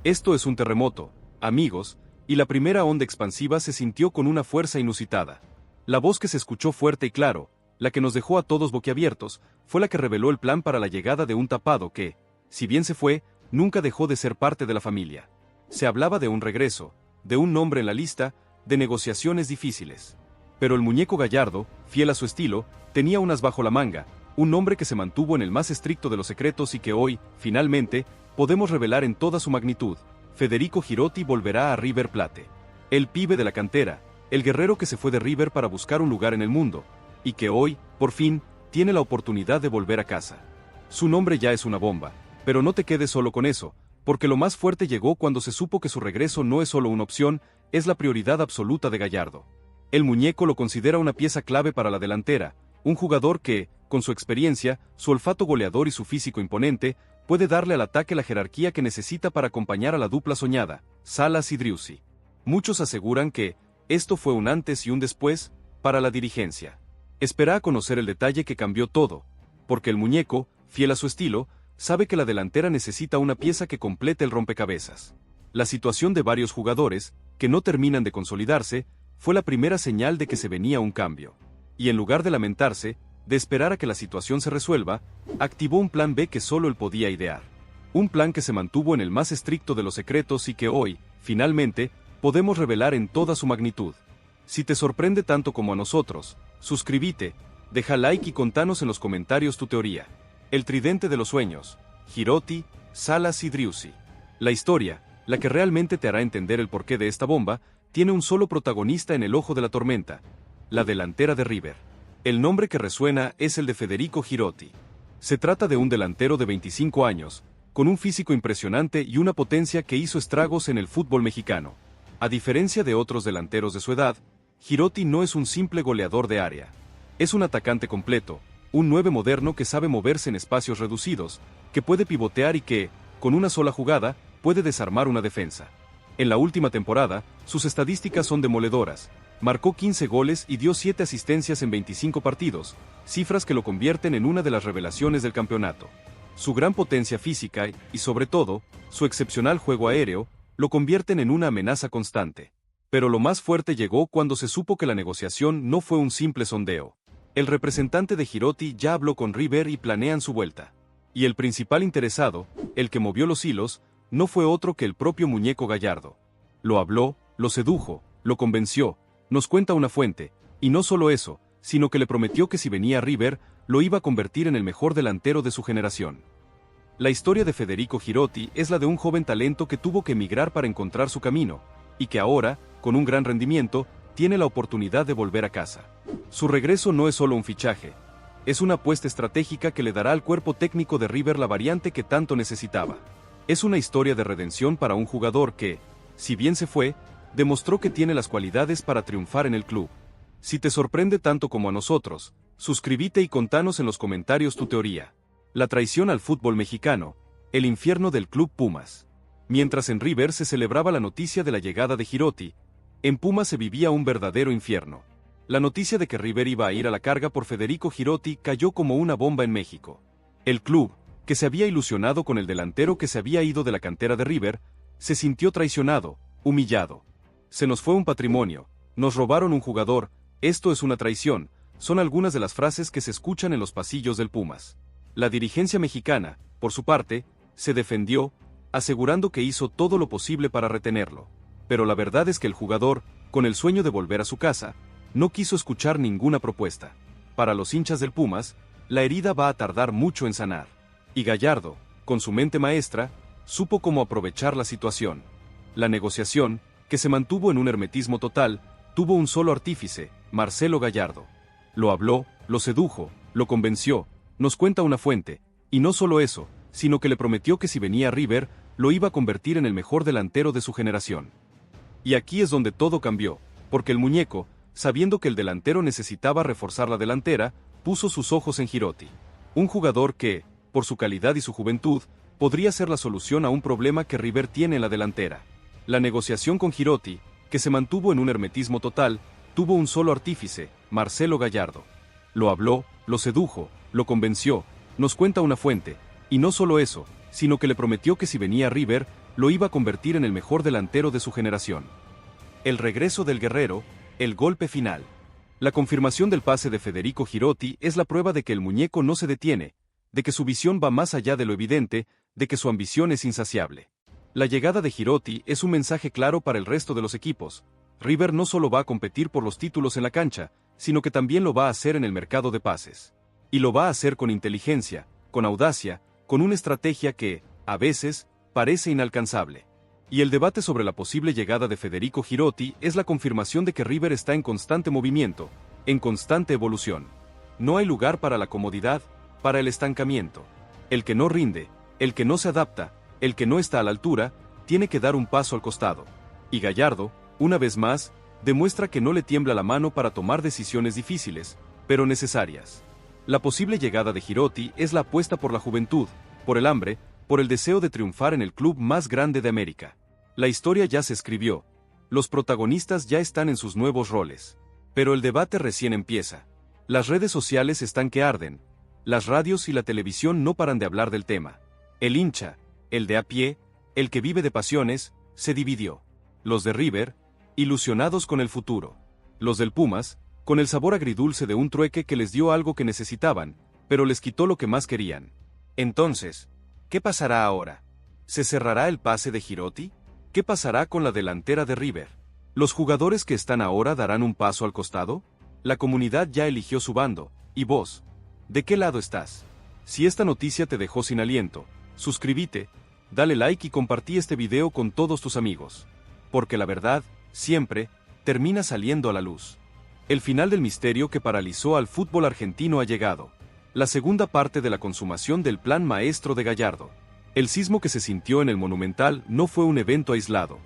Esto es un terremoto, amigos, y la primera onda expansiva se sintió con una fuerza inusitada. La voz que se escuchó fuerte y claro, la que nos dejó a todos boquiabiertos, fue la que reveló el plan para la llegada de un tapado que, si bien se fue, nunca dejó de ser parte de la familia. Se hablaba de un regreso, de un nombre en la lista, de negociaciones difíciles. Pero el muñeco Gallardo, fiel a su estilo, tenía unas bajo la manga, un nombre que se mantuvo en el más estricto de los secretos y que hoy, finalmente, podemos revelar en toda su magnitud. Federico Girotti volverá a River Plate. El pibe de la cantera, el guerrero que se fue de River para buscar un lugar en el mundo, y que hoy, por fin, tiene la oportunidad de volver a casa. Su nombre ya es una bomba, pero no te quedes solo con eso, porque lo más fuerte llegó cuando se supo que su regreso no es solo una opción, es la prioridad absoluta de Gallardo. El muñeco lo considera una pieza clave para la delantera, un jugador que, con su experiencia, su olfato goleador y su físico imponente, puede darle al ataque la jerarquía que necesita para acompañar a la dupla soñada, Salas y Driussi. Muchos aseguran que esto fue un antes y un después para la dirigencia. Espera a conocer el detalle que cambió todo, porque el muñeco, fiel a su estilo, sabe que la delantera necesita una pieza que complete el rompecabezas. La situación de varios jugadores, que no terminan de consolidarse, fue la primera señal de que se venía un cambio. Y en lugar de lamentarse, de esperar a que la situación se resuelva, activó un plan B que solo él podía idear. Un plan que se mantuvo en el más estricto de los secretos y que hoy, finalmente, podemos revelar en toda su magnitud. Si te sorprende tanto como a nosotros, suscríbete, deja like y contanos en los comentarios tu teoría. El tridente de los sueños, Girotti, Salas y Driussi. La historia, la que realmente te hará entender el porqué de esta bomba, tiene un solo protagonista en el ojo de la tormenta, la delantera de River. El nombre que resuena es el de Federico Girotti. Se trata de un delantero de 25 años, con un físico impresionante y una potencia que hizo estragos en el fútbol mexicano. A diferencia de otros delanteros de su edad, Girotti no es un simple goleador de área. Es un atacante completo, un 9 moderno que sabe moverse en espacios reducidos, que puede pivotear y que, con una sola jugada, puede desarmar una defensa. En la última temporada, sus estadísticas son demoledoras. Marcó 15 goles y dio 7 asistencias en 25 partidos, cifras que lo convierten en una de las revelaciones del campeonato. Su gran potencia física y, sobre todo, su excepcional juego aéreo, lo convierten en una amenaza constante. Pero lo más fuerte llegó cuando se supo que la negociación no fue un simple sondeo. El representante de Girotti ya habló con River y planean su vuelta. Y el principal interesado, el que movió los hilos, no fue otro que el propio muñeco Gallardo. Lo habló, lo sedujo, lo convenció, nos cuenta una fuente, y no solo eso, sino que le prometió que si venía a River, lo iba a convertir en el mejor delantero de su generación. La historia de Federico Girotti es la de un joven talento que tuvo que emigrar para encontrar su camino, y que ahora, con un gran rendimiento, tiene la oportunidad de volver a casa. Su regreso no es solo un fichaje, es una apuesta estratégica que le dará al cuerpo técnico de River la variante que tanto necesitaba. Es una historia de redención para un jugador que, si bien se fue, demostró que tiene las cualidades para triunfar en el club. Si te sorprende tanto como a nosotros, suscríbete y contanos en los comentarios tu teoría. La traición al fútbol mexicano, el infierno del club Pumas. Mientras en River se celebraba la noticia de la llegada de Girotti, en Pumas se vivía un verdadero infierno. La noticia de que River iba a ir a la carga por Federico Girotti cayó como una bomba en México. El club, que se había ilusionado con el delantero que se había ido de la cantera de River, se sintió traicionado, humillado. Se nos fue un patrimonio, nos robaron un jugador, esto es una traición, son algunas de las frases que se escuchan en los pasillos del Pumas. La dirigencia mexicana, por su parte, se defendió, asegurando que hizo todo lo posible para retenerlo. Pero la verdad es que el jugador, con el sueño de volver a su casa, no quiso escuchar ninguna propuesta. Para los hinchas del Pumas, la herida va a tardar mucho en sanar. Y Gallardo, con su mente maestra, supo cómo aprovechar la situación. La negociación, que se mantuvo en un hermetismo total, tuvo un solo artífice, Marcelo Gallardo. Lo habló, lo sedujo, lo convenció, nos cuenta una fuente, y no solo eso, sino que le prometió que si venía a River, lo iba a convertir en el mejor delantero de su generación. Y aquí es donde todo cambió, porque el muñeco, sabiendo que el delantero necesitaba reforzar la delantera, puso sus ojos en Girotti. Un jugador que, por su calidad y su juventud, podría ser la solución a un problema que River tiene en la delantera. La negociación con Girotti, que se mantuvo en un hermetismo total, tuvo un solo artífice, Marcelo Gallardo. Lo habló, lo sedujo, lo convenció, nos cuenta una fuente, y no solo eso, sino que le prometió que si venía a River, lo iba a convertir en el mejor delantero de su generación. El regreso del guerrero, el golpe final. La confirmación del pase de Federico Girotti es la prueba de que el muñeco no se detiene, de que su visión va más allá de lo evidente, de que su ambición es insaciable. La llegada de Girotti es un mensaje claro para el resto de los equipos. River no solo va a competir por los títulos en la cancha, sino que también lo va a hacer en el mercado de pases. Y lo va a hacer con inteligencia, con audacia, con una estrategia que, a veces, parece inalcanzable. Y el debate sobre la posible llegada de Federico Girotti es la confirmación de que River está en constante movimiento, en constante evolución. No hay lugar para la comodidad, para el estancamiento. El que no rinde, el que no se adapta, el que no está a la altura, tiene que dar un paso al costado. Y Gallardo, una vez más, demuestra que no le tiembla la mano para tomar decisiones difíciles, pero necesarias. La posible llegada de Girotti es la apuesta por la juventud, por el hambre, por el deseo de triunfar en el club más grande de América. La historia ya se escribió. Los protagonistas ya están en sus nuevos roles. Pero el debate recién empieza. Las redes sociales están que arden. Las radios y la televisión no paran de hablar del tema. El hincha, el de a pie, el que vive de pasiones, se dividió. Los de River, ilusionados con el futuro. Los del Pumas, con el sabor agridulce de un trueque que les dio algo que necesitaban, pero les quitó lo que más querían. Entonces, ¿qué pasará ahora? ¿Se cerrará el pase de Girotti? ¿Qué pasará con la delantera de River? ¿Los jugadores que están ahora darán un paso al costado? La comunidad ya eligió su bando, ¿y vos? ¿De qué lado estás? Si esta noticia te dejó sin aliento, suscríbete, dale like y compartí este video con todos tus amigos. Porque la verdad, siempre, termina saliendo a la luz. El final del misterio que paralizó al fútbol argentino ha llegado. La segunda parte de la consumación del plan maestro de Gallardo. El sismo que se sintió en el Monumental no fue un evento aislado.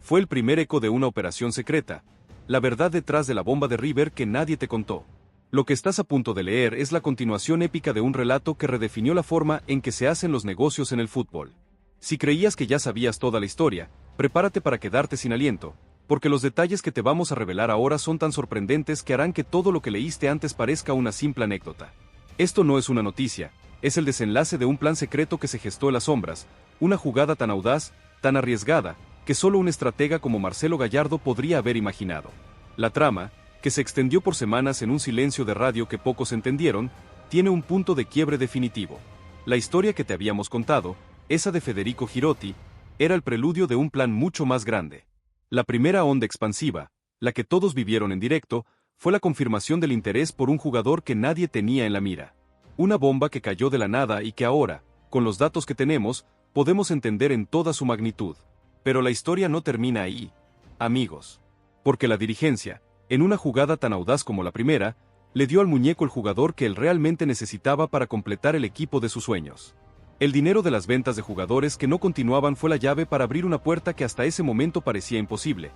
Fue el primer eco de una operación secreta, la verdad detrás de la bomba de River que nadie te contó. Lo que estás a punto de leer es la continuación épica de un relato que redefinió la forma en que se hacen los negocios en el fútbol. Si creías que ya sabías toda la historia, prepárate para quedarte sin aliento, porque los detalles que te vamos a revelar ahora son tan sorprendentes que harán que todo lo que leíste antes parezca una simple anécdota. Esto no es una noticia, es el desenlace de un plan secreto que se gestó en las sombras, una jugada tan audaz, tan arriesgada, que solo un estratega como Marcelo Gallardo podría haber imaginado. La trama, que se extendió por semanas en un silencio de radio que pocos entendieron, tiene un punto de quiebre definitivo. La historia que te habíamos contado, esa de Federico Girotti, era el preludio de un plan mucho más grande. La primera onda expansiva, la que todos vivieron en directo, fue la confirmación del interés por un jugador que nadie tenía en la mira. Una bomba que cayó de la nada y que ahora, con los datos que tenemos, podemos entender en toda su magnitud. Pero la historia no termina ahí, amigos. Porque la dirigencia, en una jugada tan audaz como la primera, le dio al muñeco el jugador que él realmente necesitaba para completar el equipo de sus sueños. El dinero de las ventas de jugadores que no continuaban fue la llave para abrir una puerta que hasta ese momento parecía imposible.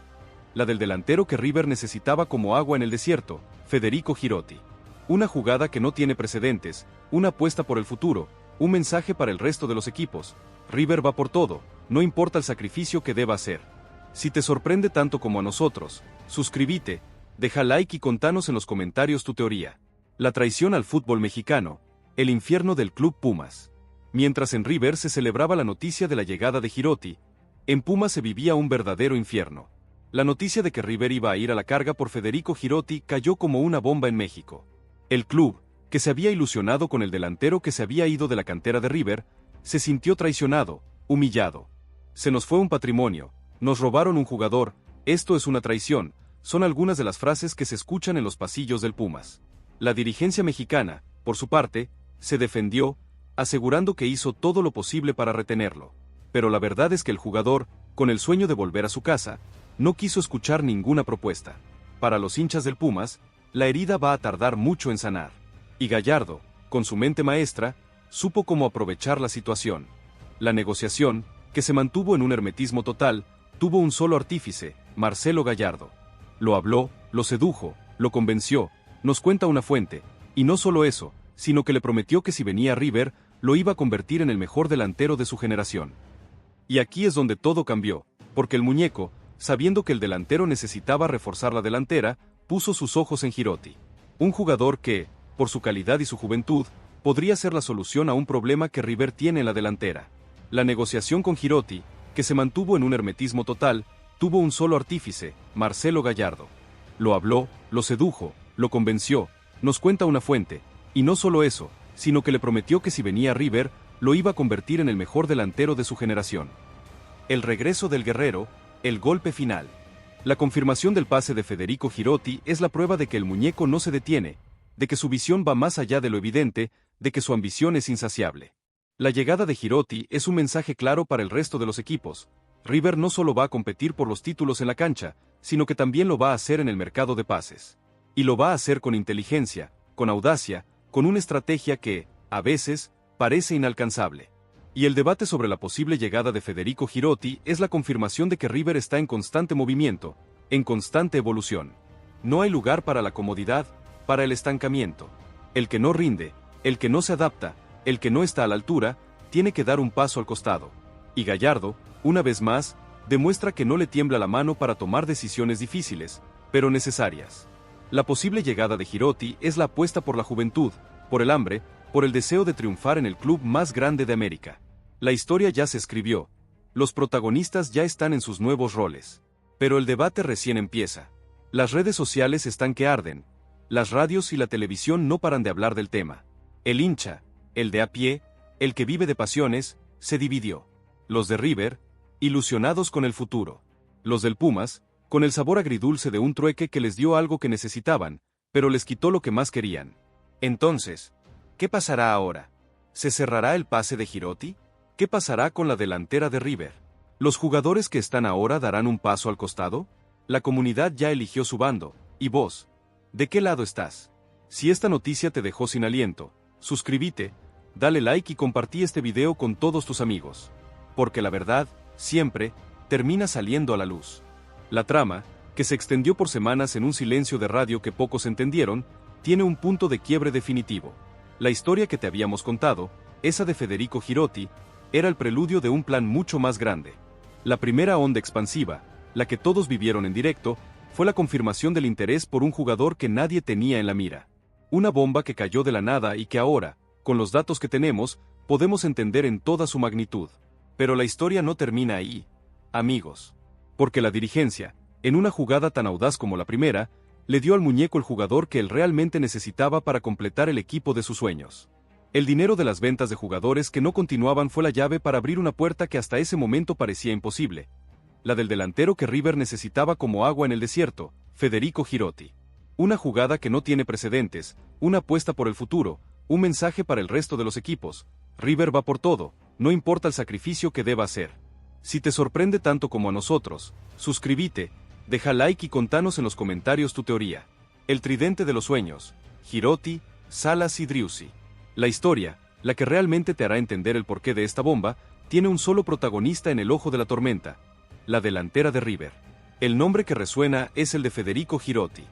La del delantero que River necesitaba como agua en el desierto, Federico Girotti. Una jugada que no tiene precedentes, una apuesta por el futuro, un mensaje para el resto de los equipos. River va por todo, no importa el sacrificio que deba hacer. Si te sorprende tanto como a nosotros, suscríbete, deja like y contanos en los comentarios tu teoría. La traición al fútbol mexicano, el infierno del Club Pumas. Mientras en River se celebraba la noticia de la llegada de Girotti, en Pumas se vivía un verdadero infierno. La noticia de que River iba a ir a la carga por Federico Girotti cayó como una bomba en México. El club, que se había ilusionado con el delantero que se había ido de la cantera de River, se sintió traicionado, humillado. Se nos fue un patrimonio, nos robaron un jugador, esto es una traición, son algunas de las frases que se escuchan en los pasillos del Pumas. La dirigencia mexicana, por su parte, se defendió, asegurando que hizo todo lo posible para retenerlo. Pero la verdad es que el jugador, con el sueño de volver a su casa, no quiso escuchar ninguna propuesta. Para los hinchas del Pumas, la herida va a tardar mucho en sanar. Y Gallardo, con su mente maestra, supo cómo aprovechar la situación. La negociación, que se mantuvo en un hermetismo total, tuvo un solo artífice, Marcelo Gallardo. Lo habló, lo sedujo, lo convenció, nos cuenta una fuente, y no solo eso, sino que le prometió que si venía a River, lo iba a convertir en el mejor delantero de su generación. Y aquí es donde todo cambió, porque el muñeco, sabiendo que el delantero necesitaba reforzar la delantera, puso sus ojos en Girotti. Un jugador que, por su calidad y su juventud, podría ser la solución a un problema que River tiene en la delantera. La negociación con Girotti, que se mantuvo en un hermetismo total, tuvo un solo artífice, Marcelo Gallardo. Lo habló, lo sedujo, lo convenció, nos cuenta una fuente, y no solo eso, sino que le prometió que si venía a River, lo iba a convertir en el mejor delantero de su generación. El regreso del guerrero, el golpe final. La confirmación del pase de Federico Girotti es la prueba de que el muñeco no se detiene, de que su visión va más allá de lo evidente, de que su ambición es insaciable. La llegada de Girotti es un mensaje claro para el resto de los equipos. River no solo va a competir por los títulos en la cancha, sino que también lo va a hacer en el mercado de pases. Y lo va a hacer con inteligencia, con audacia, con una estrategia que, a veces, parece inalcanzable. Y el debate sobre la posible llegada de Federico Girotti es la confirmación de que River está en constante movimiento, en constante evolución. No hay lugar para la comodidad, para el estancamiento. El que no rinde, el que no se adapta, el que no está a la altura, tiene que dar un paso al costado. Y Gallardo, una vez más, demuestra que no le tiembla la mano para tomar decisiones difíciles, pero necesarias. La posible llegada de Girotti es la apuesta por la juventud, por el hambre, por el deseo de triunfar en el club más grande de América. La historia ya se escribió. Los protagonistas ya están en sus nuevos roles. Pero el debate recién empieza. Las redes sociales están que arden. Las radios y la televisión no paran de hablar del tema. El hincha, el de a pie, el que vive de pasiones, se dividió. Los de River, ilusionados con el futuro. Los del Pumas, con el sabor agridulce de un trueque que les dio algo que necesitaban, pero les quitó lo que más querían. Entonces, ¿qué pasará ahora? ¿Se cerrará el pase de Girotti? ¿Qué pasará con la delantera de River? ¿Los jugadores que están ahora darán un paso al costado? La comunidad ya eligió su bando, y vos, ¿de qué lado estás? Si esta noticia te dejó sin aliento, suscríbete, dale like y compartí este video con todos tus amigos. Porque la verdad, siempre, termina saliendo a la luz. La trama, que se extendió por semanas en un silencio de radio que pocos entendieron, tiene un punto de quiebre definitivo. La historia que te habíamos contado, esa de Federico Girotti, era el preludio de un plan mucho más grande. La primera onda expansiva, la que todos vivieron en directo, fue la confirmación del interés por un jugador que nadie tenía en la mira. Una bomba que cayó de la nada y que ahora, con los datos que tenemos, podemos entender en toda su magnitud. Pero la historia no termina ahí, amigos. Porque la dirigencia, en una jugada tan audaz como la primera, le dio al muñeco el jugador que él realmente necesitaba para completar el equipo de sus sueños. El dinero de las ventas de jugadores que no continuaban fue la llave para abrir una puerta que hasta ese momento parecía imposible. La del delantero que River necesitaba como agua en el desierto, Federico Girotti. Una jugada que no tiene precedentes, una apuesta por el futuro, un mensaje para el resto de los equipos. River va por todo, no importa el sacrificio que deba hacer. Si te sorprende tanto como a nosotros, suscríbete, deja like y contanos en los comentarios tu teoría. El tridente de los sueños, Girotti, Salas y Driussi. La historia, la que realmente te hará entender el porqué de esta bomba, tiene un solo protagonista en el ojo de la tormenta, la delantera de River. El nombre que resuena es el de Federico Girotti.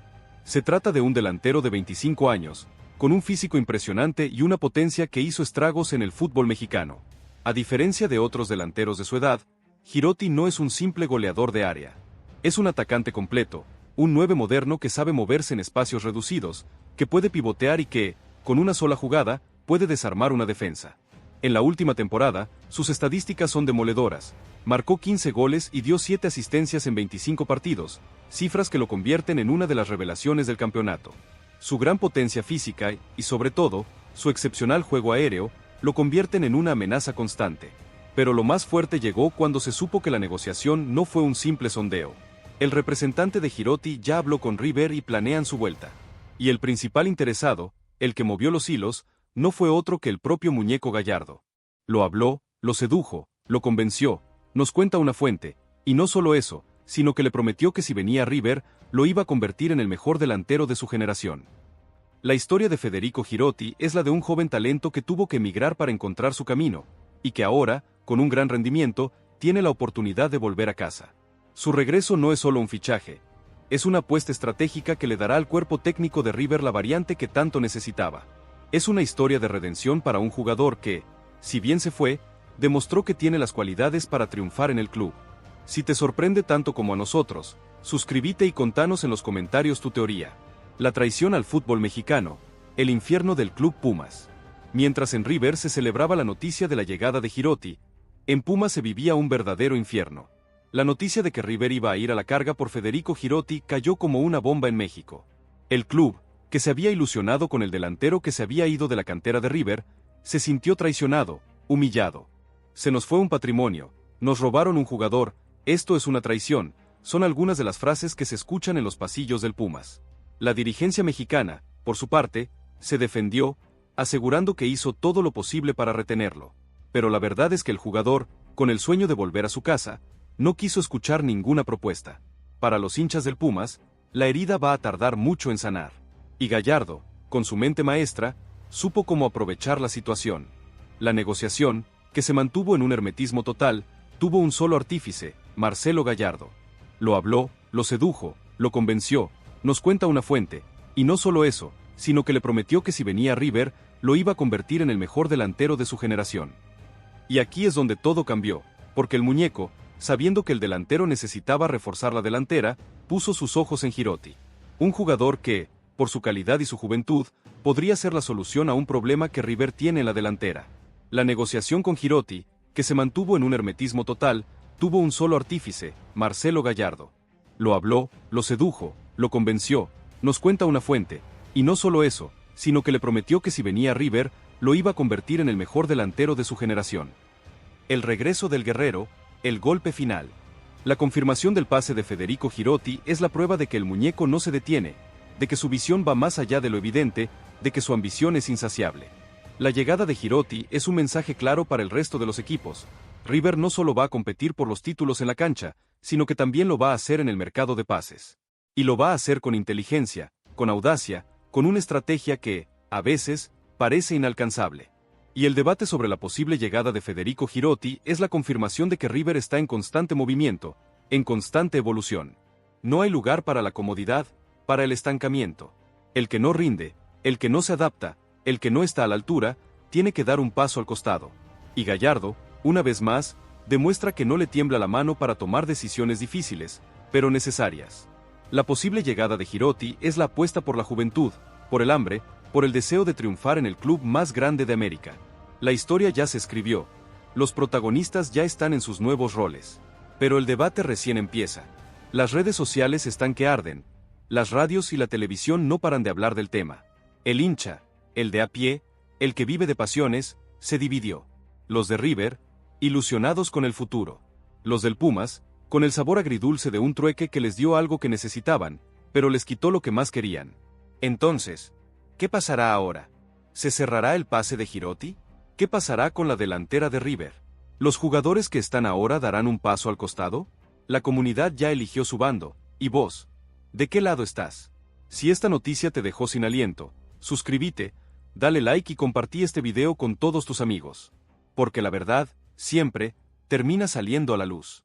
Se trata de un delantero de 25 años, con un físico impresionante y una potencia que hizo estragos en el fútbol mexicano. A diferencia de otros delanteros de su edad, Girotti no es un simple goleador de área. Es un atacante completo, un 9 moderno que sabe moverse en espacios reducidos, que puede pivotear y que, con una sola jugada, puede desarmar una defensa. En la última temporada, sus estadísticas son demoledoras. Marcó 15 goles y dio 7 asistencias en 25 partidos, cifras que lo convierten en una de las revelaciones del campeonato. Su gran potencia física y, sobre todo, su excepcional juego aéreo, lo convierten en una amenaza constante. Pero lo más fuerte llegó cuando se supo que la negociación no fue un simple sondeo. El representante de Girotti ya habló con River y planean su vuelta. Y el principal interesado, el que movió los hilos, no fue otro que el propio muñeco Gallardo. Lo habló, lo sedujo, lo convenció, nos cuenta una fuente, y no solo eso, sino que le prometió que si venía a River, lo iba a convertir en el mejor delantero de su generación. La historia de Federico Girotti es la de un joven talento que tuvo que emigrar para encontrar su camino, y que ahora, con un gran rendimiento, tiene la oportunidad de volver a casa. Su regreso no es solo un fichaje, es una apuesta estratégica que le dará al cuerpo técnico de River la variante que tanto necesitaba. Es una historia de redención para un jugador que, si bien se fue, demostró que tiene las cualidades para triunfar en el club. Si te sorprende tanto como a nosotros, suscríbete y contanos en los comentarios tu teoría. La traición al fútbol mexicano, el infierno del club Pumas. Mientras en River se celebraba la noticia de la llegada de Girotti, En Pumas se vivía un verdadero infierno. La noticia de que River iba a ir a la carga por Federico Girotti cayó como una bomba en México. El club, que se había ilusionado con el delantero que se había ido de la cantera de River, se sintió traicionado, humillado. Se nos fue un patrimonio, nos robaron un jugador, esto es una traición, son algunas de las frases que se escuchan en los pasillos del Pumas. La dirigencia mexicana, por su parte, se defendió, asegurando que hizo todo lo posible para retenerlo. Pero la verdad es que el jugador, con el sueño de volver a su casa, no quiso escuchar ninguna propuesta. Para los hinchas del Pumas, la herida va a tardar mucho en sanar. Y Gallardo, con su mente maestra, supo cómo aprovechar la situación. La negociación, que se mantuvo en un hermetismo total, tuvo un solo artífice, Marcelo Gallardo. Lo habló, lo sedujo, lo convenció, nos cuenta una fuente, y no solo eso, sino que le prometió que si venía a River, lo iba a convertir en el mejor delantero de su generación. Y aquí es donde todo cambió, porque el muñeco, sabiendo que el delantero necesitaba reforzar la delantera, puso sus ojos en Girotti. Un jugador que, por su calidad y su juventud, podría ser la solución a un problema que River tiene en la delantera. La negociación con Girotti, que se mantuvo en un hermetismo total, tuvo un solo artífice, Marcelo Gallardo. Lo habló, lo sedujo, lo convenció, nos cuenta una fuente, y no solo eso, sino que le prometió que si venía a River, lo iba a convertir en el mejor delantero de su generación. El regreso del guerrero, el golpe final. La confirmación del pase de Federico Girotti es la prueba de que el muñeco no se detiene, de que su visión va más allá de lo evidente, de que su ambición es insaciable. La llegada de Girotti es un mensaje claro para el resto de los equipos. River no solo va a competir por los títulos en la cancha, sino que también lo va a hacer en el mercado de pases. Y lo va a hacer con inteligencia, con audacia, con una estrategia que, a veces, parece inalcanzable. Y el debate sobre la posible llegada de Federico Girotti es la confirmación de que River está en constante movimiento, en constante evolución. No hay lugar para la comodidad, para el estancamiento. El que no rinde, el que no se adapta, el que no está a la altura, tiene que dar un paso al costado. Y Gallardo, una vez más, demuestra que no le tiembla la mano para tomar decisiones difíciles, pero necesarias. La posible llegada de Girotti es la apuesta por la juventud, por el hambre, por el deseo de triunfar en el club más grande de América. La historia ya se escribió, los protagonistas ya están en sus nuevos roles. Pero el debate recién empieza. Las redes sociales están que arden, las radios y la televisión no paran de hablar del tema. El hincha, el de a pie, el que vive de pasiones, se dividió. Los de River, ilusionados con el futuro. Los del Pumas, con el sabor agridulce de un trueque que les dio algo que necesitaban, pero les quitó lo que más querían. Entonces, ¿qué pasará ahora? ¿Se cerrará el pase de Girotti? ¿Qué pasará con la delantera de River? ¿Los jugadores que están ahora darán un paso al costado? La comunidad ya eligió su bando, y vos, ¿de qué lado estás? Si esta noticia te dejó sin aliento, suscríbete, dale like y compartí este video con todos tus amigos. Porque la verdad, siempre, termina saliendo a la luz.